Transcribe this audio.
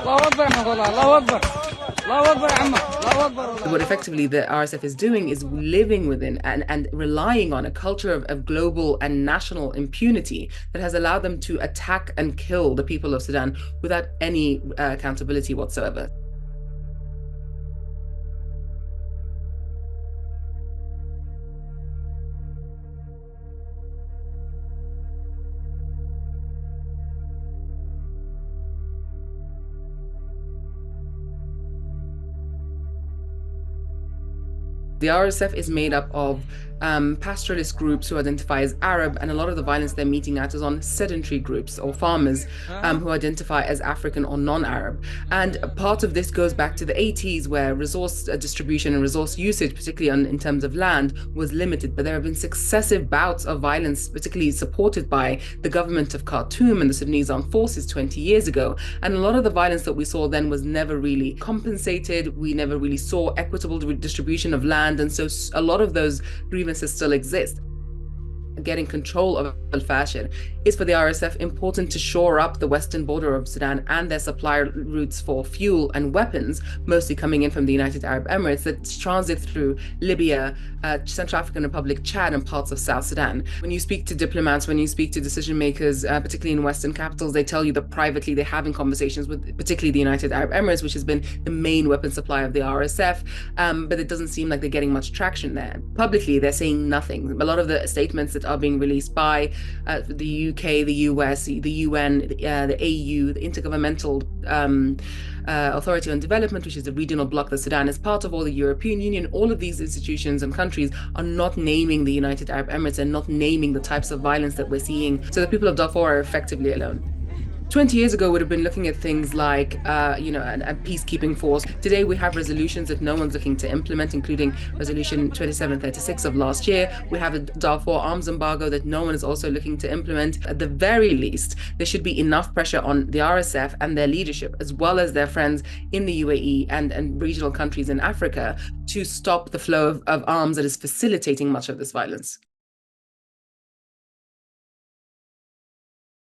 What effectively the RSF is doing is living within and relying on a culture of global and national impunity that has allowed them to attack and kill the people of Sudan without any accountability whatsoever. The RSF is made up of pastoralist groups who identify as Arab, and a lot of the violence they're meeting at is on sedentary groups or farmers who identify as African or non-Arab. And part of this goes back to the 80s, where resource distribution and resource usage, particularly in terms of land, was limited. But there have been successive bouts of violence, particularly supported by the government of Khartoum and the Sudanese armed forces 20 years ago. And a lot of the violence that we saw then was never really compensated. We never really saw equitable distribution of land. And so a lot of those grievances still exist. Getting control of al-Fashir is for the RSF important to shore up the western border of Sudan and their supply routes for fuel and weapons, mostly coming in from the United Arab Emirates, that transit through Libya, Central African Republic, Chad, and parts of South Sudan. When you speak to diplomats, when you speak to decision makers, particularly in Western capitals, they tell you that privately they're having conversations with particularly the United Arab Emirates, which has been the main weapon supplier of the RSF, but it doesn't seem like they're getting much traction there. Publicly, they're saying nothing. A lot of the statements that are being released by the UK, the US, the UN, the AU, the Intergovernmental Authority on Development, which is the regional bloc that Sudan is part of, or the European Union, all of these institutions and countries are not naming the United Arab Emirates and not naming the types of violence that we're seeing. So the people of Darfur are effectively alone. 20 years ago, would have been looking at things like, a peacekeeping force. Today, we have resolutions that no one's looking to implement, including Resolution 2736 of last year. We have a Darfur arms embargo that no one is also looking to implement. At the very least, there should be enough pressure on the RSF and their leadership, as well as their friends in the UAE and regional countries in Africa, to stop the flow of arms that is facilitating much of this violence.